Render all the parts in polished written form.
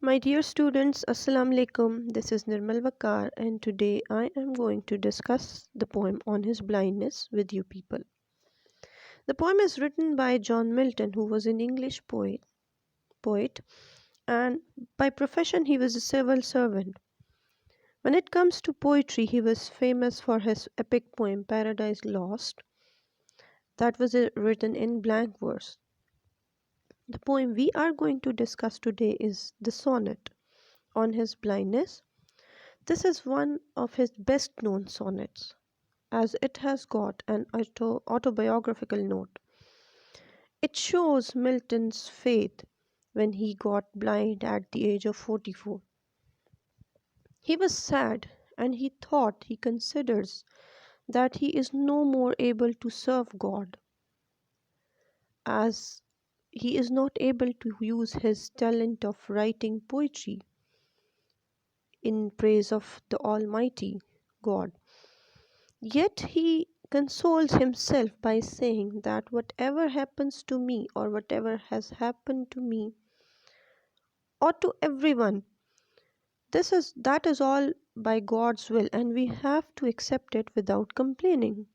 My dear students, Assalamu alaikum. This is Nirmal Waqar, and today I am going to discuss the poem on his blindness with you people. The poem is written by John Milton, who was an English poet, and by profession he was a civil servant. When it comes to poetry, he was famous for his epic poem Paradise Lost, that was written in blank verse. The poem we are going to discuss today is the sonnet on his blindness. This is one of his best known sonnets, as it has got an autobiographical note. It shows Milton's faith when he got blind at the age of 44. He was sad and he considers that he is no more able to serve God, as he is not able to use his talent of writing poetry in praise of the Almighty God. Yet he consoles himself by saying that whatever happens to me or whatever has happened to me or to everyone, that is all by God's will, and we have to accept it without complaining.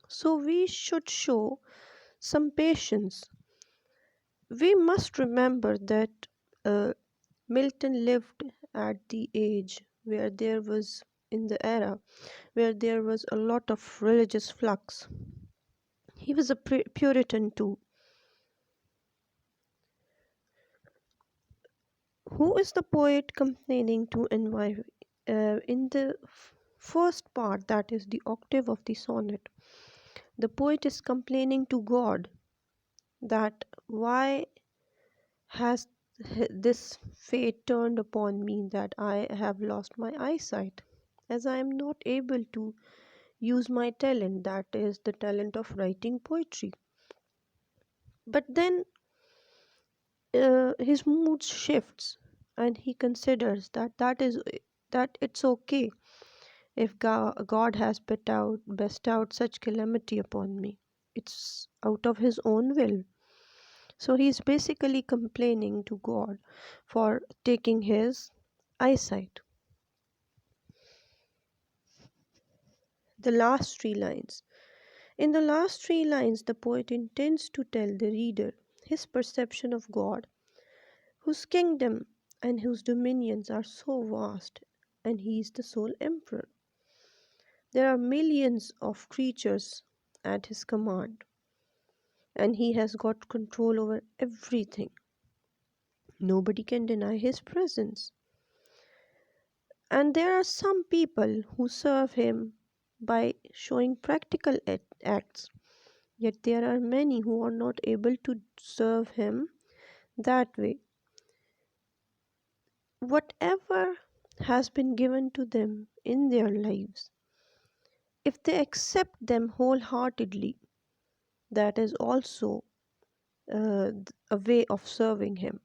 So we should show some patience. We must remember that uh, Milton lived at the age where there was in the era where there was a lot of religious flux. He was a Puritan too. Who is the poet complaining to envy? In the first part, that is the octave of the sonnet, the poet is complaining to God that why has this fate turned upon me that I have lost my eyesight, as I am not able to use my talent, that is the talent of writing poetry. But then his mood shifts and he considers that it's okay if God has bestowed such calamity upon me. It's out of his own will. So he's basically complaining to God for taking his eyesight. The last three lines. In the last three lines, the poet intends to tell the reader his perception of God, whose kingdom and whose dominions are so vast, and he is the sole emperor. There are millions of creatures at his command, and he has got control over everything. Nobody can deny his presence. And there are some people who serve him by showing practical acts, yet there are many who are not able to serve him that way. Whatever has been given to them in their lives, if they accept them wholeheartedly, that is also a way of serving him.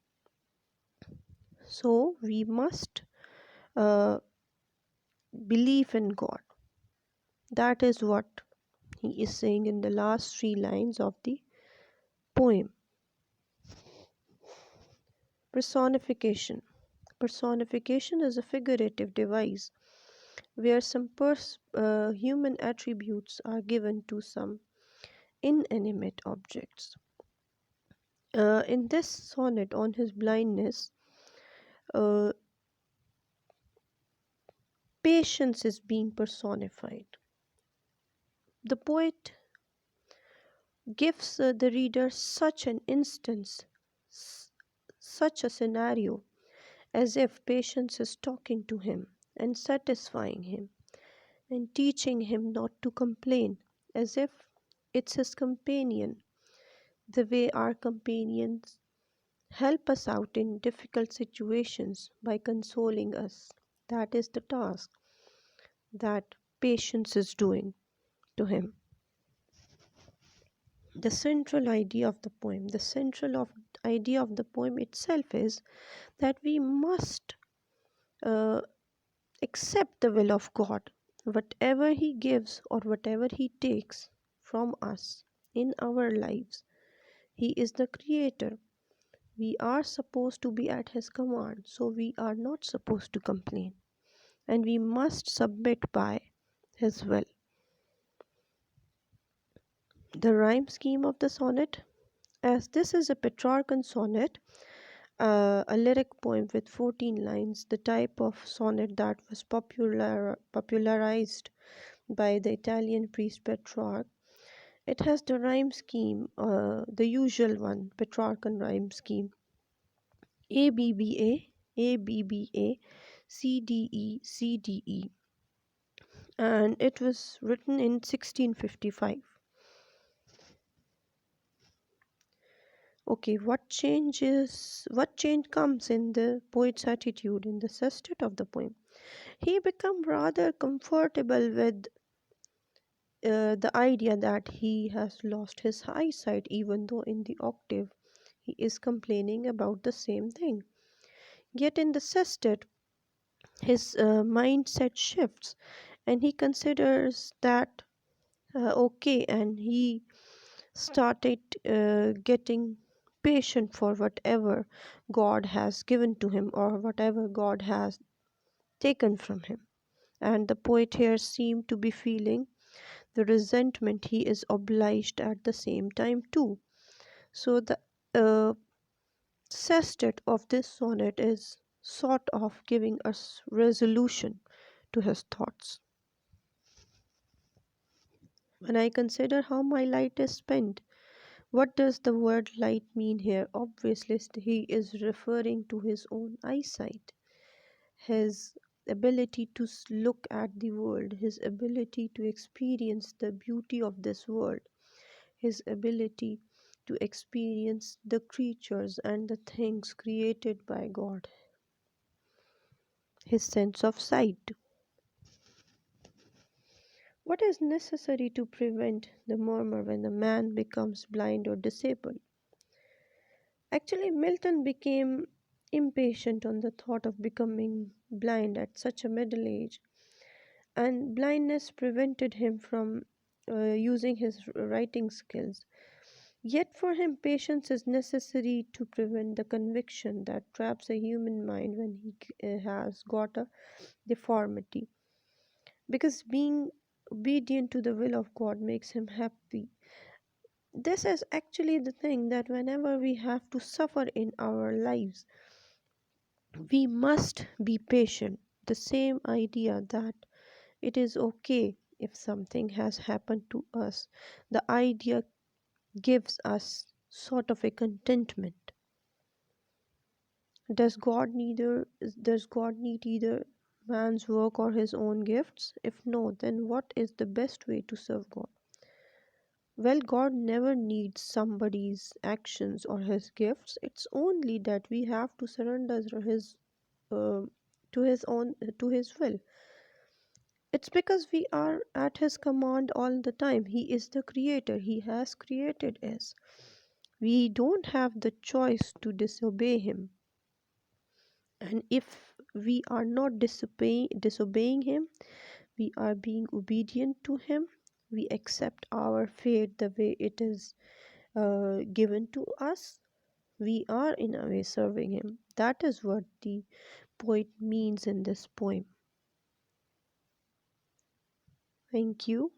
So we must uh, believe in God. That is what he is saying in the last three lines of the poem. Personification. Personification is a figurative device where some human attributes are given to some inanimate objects. In this sonnet on his blindness, uh, patience is being personified. The poet gives the reader such an instance, such a scenario, as if patience is talking to him and satisfying him and teaching him not to complain, as if it's his companion, the way our companions help us out in difficult situations by consoling us. That is the task that patience is doing to him. The central idea of the poem, idea of the poem itself is that we must uh, accept the will of God, whatever He gives or whatever He takes from us in our lives. He is the Creator. We are supposed to be at His command, so we are not supposed to complain, and we must submit by His will. The rhyme scheme of the sonnet. As this is a Petrarchan sonnet, a lyric poem with 14 lines, the type of sonnet that was popularized by the Italian priest Petrarch. It has the rhyme scheme, the usual one, Petrarchan rhyme scheme: ABBA, ABBA, CDE, CDE, and it was written in 1655. Okay, what change comes in the poet's attitude in the sestet of the poem? He become rather comfortable with the idea that he has lost his eyesight, even though in the octave he is complaining about the same thing. Yet in the sestet, his mindset shifts and he considers that okay, and he started getting patient for whatever God has given to him or whatever God has taken from him. And the poet here seemed to be feeling the resentment he is obliged at the same time too. So the uh, sestet of this sonnet is sort of giving us resolution to his thoughts. When I consider how my light is spent, what does the word light mean here? Obviously, he is referring to his own eyesight, his ability to look at the world, his ability to experience the beauty of this world, his ability to experience the creatures and the things created by God, his sense of sight. What is necessary to prevent the murmur when a man becomes blind or disabled? Actually, Milton became impatient on the thought of becoming blind at such a middle age, and blindness prevented him from using his writing skills. Yet, for him, patience is necessary to prevent the conviction that traps a human mind when he has got a deformity. Because being obedient to the will of God makes him happy. This is actually the thing that whenever we have to suffer in our lives, we must be patient. The same idea that it is okay if something has happened to us. The idea gives us sort of a contentment. Does God need either man's work or his own gifts? If no, then what is the best way to serve God? Well, God never needs somebody's actions or his gifts. It's only that we have to surrender his uh, to his will. It's because we are at his command all the time. He is the creator. He has created us. We don't have the choice to disobey him. And if we are not disobeying him, we are being obedient to him. We accept our fate the way it is given to us. We are in a way serving him. That is what the poet means in this poem. Thank you.